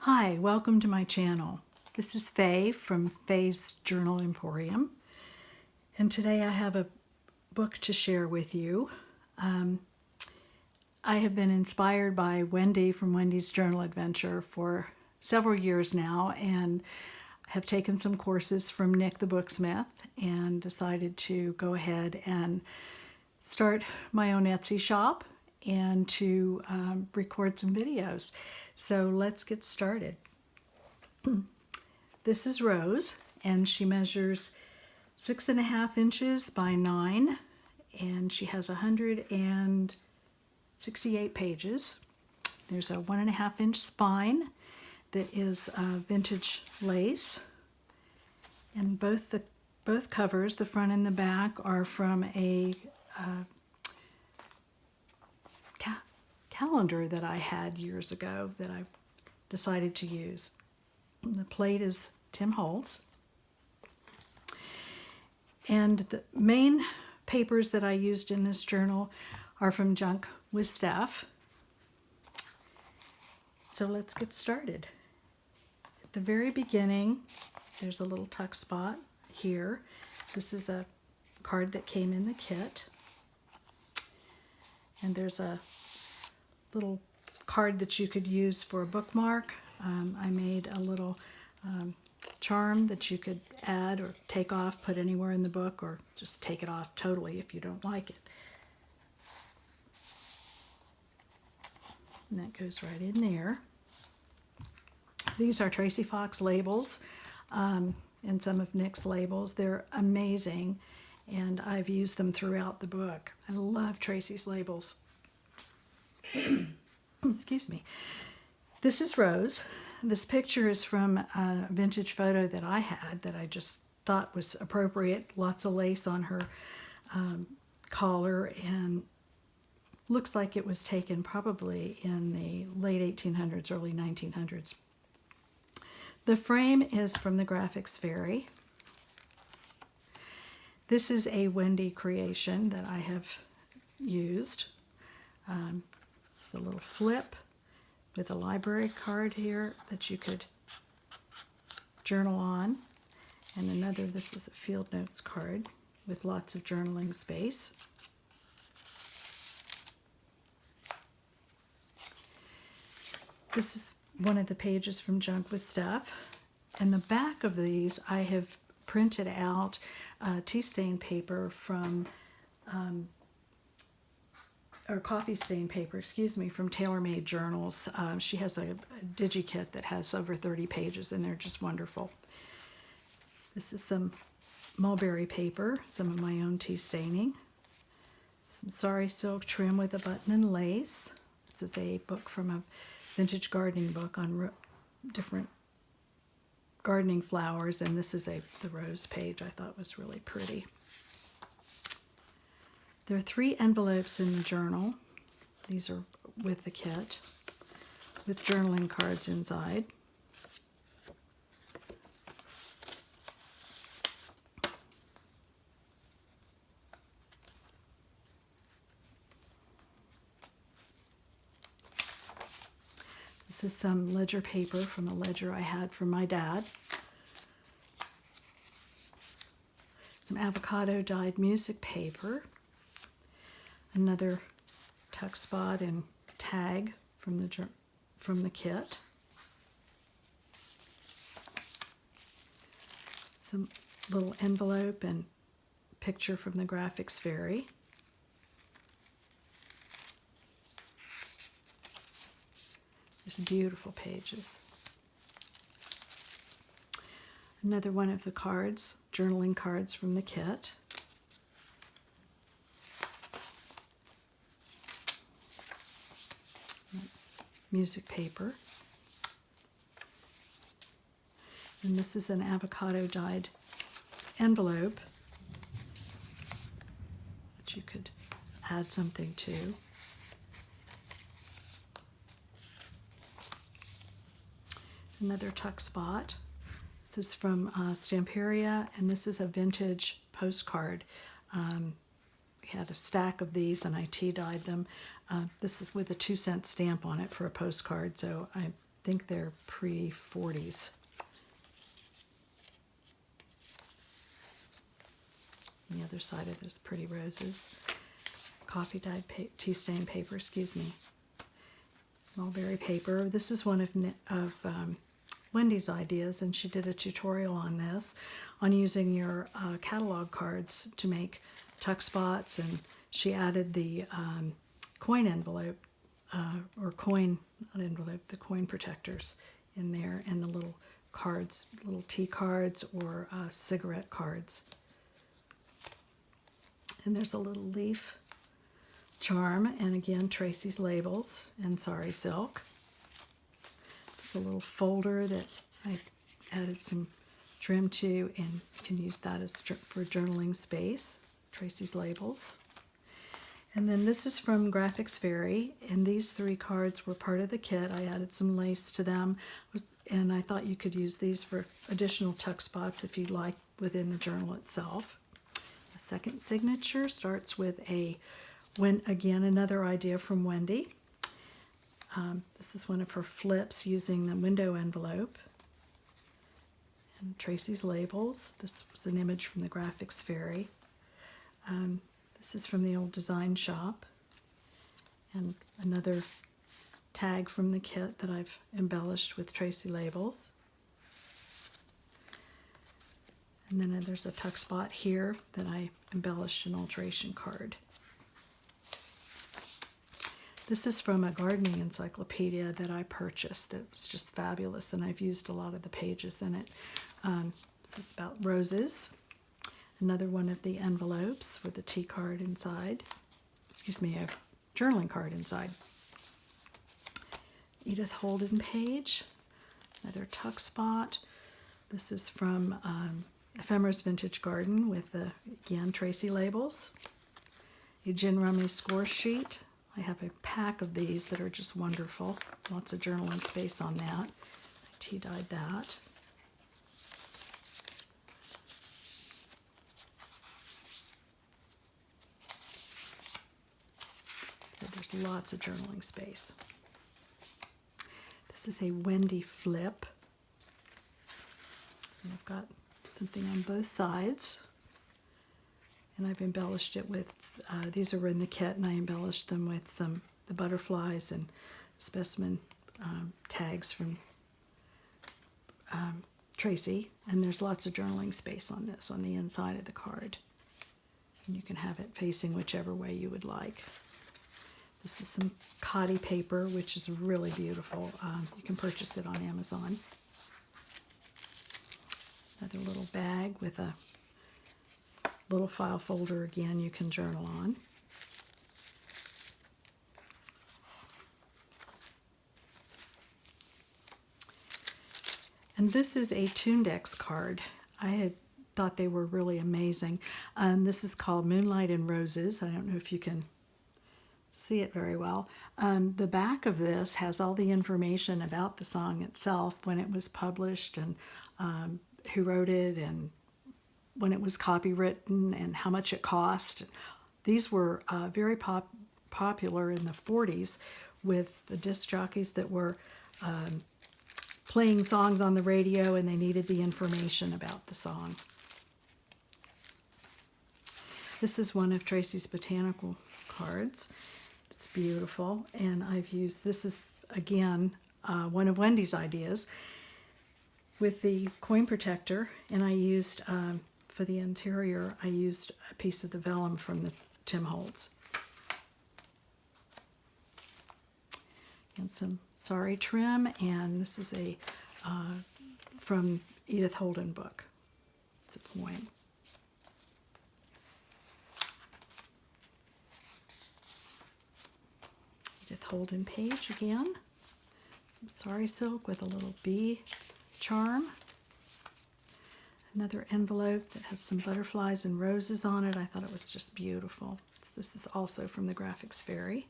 Hi, welcome to my channel. This is Faye from Faye's Journal Emporium, and today I have a book to share with you. I have been inspired by Wendy from Wendy's Journal Adventure for several years now, and have taken some courses from Nick the Booksmith and decided to go ahead and start my own Etsy shop and to record some videos. So let's get started. This is Rose, and she measures 6.5 inches by 9, and she has 168 pages. There's a 1.5 inch spine that is vintage lace, and both covers, the front and the back, are from a calendar that I had years ago that I decided to use. The plate is Tim Holtz. And the main papers that I used in this journal are from JunkWithSteph. So let's get started. At the very beginning, there's a little tuck spot here. This is a card that came in the kit. And there's a little card that you could use for a bookmark. I made a little charm that you could add or take off, put anywhere in the book, or just take it off totally if you don't like it. And that goes right in there. These are Tracie Fox labels and some of Nick's labels. They're amazing, and I've used them throughout the book. I love Tracie's labels. Excuse me. This is Rose. This picture is from a vintage photo that I had that I just thought was appropriate. Lots of lace on her collar, and looks like it was taken probably in the late 1800s, early 1900s. The frame is from the Graphics Fairy. This is a Wendy creation that I have used. It's a little flip with a library card here that you could journal on. And another, this is a field notes card with lots of journaling space. This is one of the pages from JunkWithSteph. And the back of these, I have printed out tea stain paper from or coffee stain paper, excuse me, from TaylorMadeJournals. She has a digi-kit that has over 30 pages, and they're just wonderful. This is some mulberry paper, some of my own tea staining. Some sari silk trim with a button and lace. This is a book from a vintage gardening book on different gardening flowers, and this is the rose page I thought was really pretty. There are 3 envelopes in the journal. These are with the kit, with journaling cards inside. This is some ledger paper from a ledger I had from my dad. Some avocado dyed music paper. Another tuck spot and tag from the kit. Some little envelope and picture from the Graphics Fairy. There's beautiful pages. Another one of the cards, journaling cards from the kit. Music paper. And this is an avocado dyed envelope that you could add something to. Another tuck spot. This is from Stamperia, and this is a vintage postcard. We had a stack of these, and I tea-dyed them. This is with a 2-cent stamp on it for a postcard, so I think they're pre-40s. On the other side of those pretty roses. Coffee dyed tea stain paper, excuse me. Mulberry paper. This is one of Wendy's ideas, and she did a tutorial on this, on using your catalog cards to make tuck spots, and she added the coin envelope, or coin, not envelope, the coin protectors in there, and the little cards, little tea cards or cigarette cards. And there's a little leaf charm, and again, Tracie's labels and Sari silk. It's a little folder that I added some trim to, and you can use that as for journaling space. Tracie's labels. And then this is from Graphics Fairy, and these 3 cards were part of the kit. I added some lace to them, and I thought you could use these for additional tuck spots if you'd like within the journal itself. The second signature starts with again, another idea from Wendy. This is one of her flips using the window envelope. And Tracie's labels. This was an image from the Graphics Fairy. This is from the old design shop. And another tag from the kit that I've embellished with Tracie labels. And then there's a tuck spot here that I embellished an alteration card. This is from a gardening encyclopedia that I purchased that was just fabulous, and I've used a lot of the pages in it. This is about roses. Another one of the envelopes with a tea card inside. Excuse me, a journaling card inside. Edith Holden page. Another tuck spot. This is from Ephemera's Vintage Garden with, again, Tracie labels. A Gin Rumley score sheet. I have a pack of these that are just wonderful. Lots of journaling space on that. I tea-dyed that. So there's lots of journaling space. This is a Wendy flip. And I've got something on both sides. And I've embellished it with, these are in the kit, and I embellished them with the butterflies and specimen tags from Tracie. And there's lots of journaling space on this, on the inside of the card. And you can have it facing whichever way you would like. This is some Cotty paper, which is really beautiful. You can purchase it on Amazon. Another little bag with a little file folder, again, you can journal on. And this is a Tundex card. I had thought they were really amazing. This is called Moonlight and Roses. I don't know if you can see it very well. The back of this has all the information about the song itself, when it was published, and who wrote it, and when it was copywritten, and how much it cost. These were very popular in the 40s with the disc jockeys that were playing songs on the radio, and they needed the information about the song. This is one of Tracie's botanical cards. It's beautiful, and I've used, this is again one of Wendy's ideas, with the coin protector, and I used, for the interior, I used a piece of the vellum from the Tim Holtz. And some Sari trim, and this is a from Edith Holden book. It's a poem. Edith Holden page again. Sari silk with a little bee charm. Another envelope that has some butterflies and roses on it. I thought it was just beautiful. This is also from the Graphics Fairy.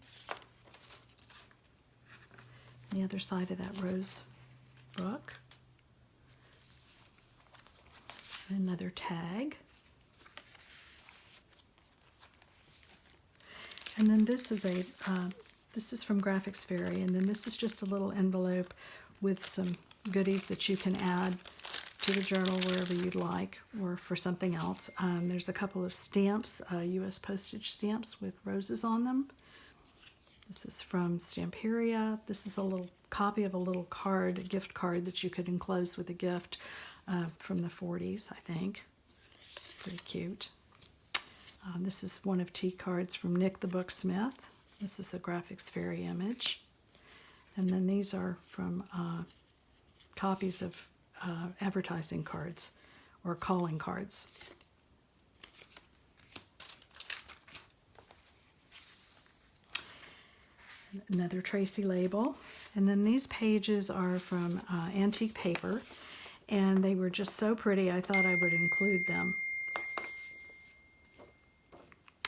The other side of that rose book. Another tag. And then this is a This is from Graphics Fairy, and then this is just a little envelope with some goodies that you can add to the journal wherever you'd like, or for something else. There's a couple of stamps, U.S. postage stamps with roses on them. This is from Stamperia. This is a little copy of a little card, a gift card that you could enclose with a gift from the 40s, I think. Pretty cute. This is one of T cards from Nick the Booksmith. This is a Graphics Fairy image. And then these are from copies of advertising cards or calling cards. Another Tracie label. And then these pages are from antique paper, and they were just so pretty I thought I would include them.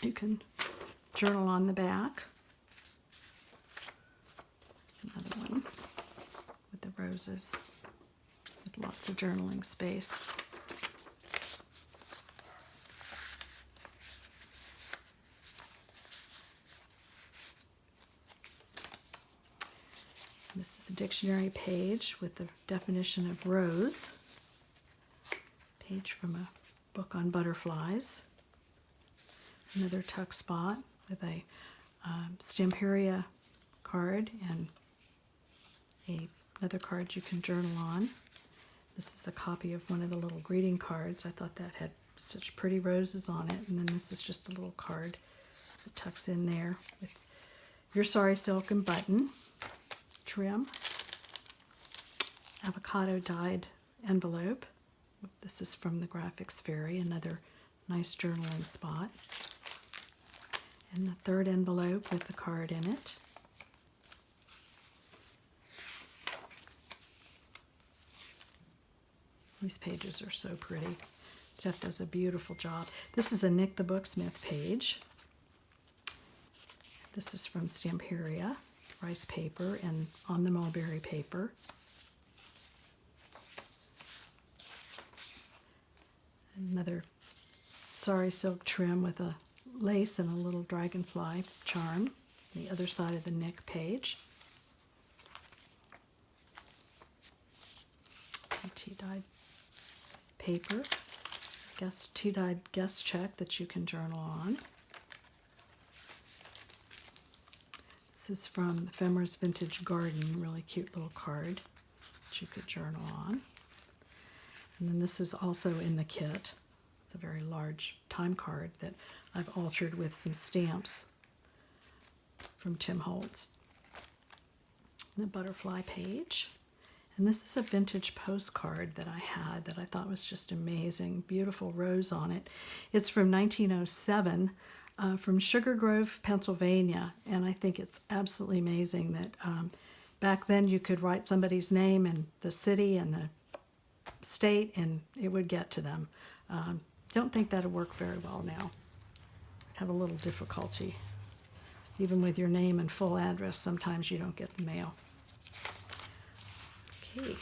You can journal on the back. There's another one with the roses, with lots of journaling space. This is the dictionary page with the definition of rose. Page from a book on butterflies. Another tuck spot with a Stamperia card and another card you can journal on. This is a copy of one of the little greeting cards. I thought that had such pretty roses on it. And then this is just a little card that tucks in there with your sorry silk and button trim. Avocado dyed envelope. This is from the Graphics Fairy, another nice journaling spot. And the third envelope with the card in it. These pages are so pretty. Steph does a beautiful job. This is a Nick the Booksmith page. This is from Stamperia, rice paper, and on the mulberry paper. Another sorry silk trim with a lace and a little dragonfly charm. The other side of the Nick page. Tea-dyed paper. Tea-dyed guest check that you can journal on. This is from Ephemera's Vintage Garden, really cute little card that you could journal on. And then this is also in the kit. It's a very large time card that I've altered with some stamps from Tim Holtz. The butterfly page. And this is a vintage postcard that I had that I thought was just amazing. Beautiful rose on it. It's from 1907 from Sugar Grove, Pennsylvania. And I think it's absolutely amazing that back then you could write somebody's name and the city and the state and it would get to them. Don't think that'll work very well now. Have a little difficulty. Even with your name and full address, sometimes you don't get the mail. Okay.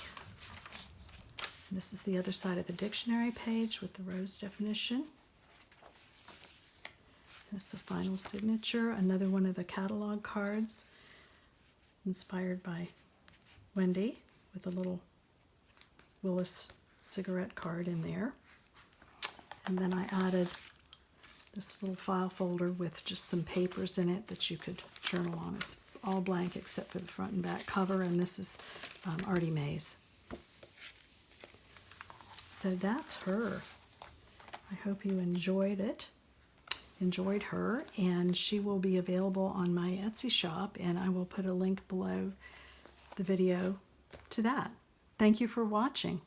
This is the other side of the dictionary page with the rose definition. That's the final signature. Another one of the catalog cards inspired by Wendy with a little Willis cigarette card in there. And then I added this little file folder with just some papers in it that you could journal on. It's all blank except for the front and back cover, and this is Artie Mae's. So that's her. I hope you enjoyed it, enjoyed her, and she will be available on my Etsy shop, and I will put a link below the video to that. Thank you for watching.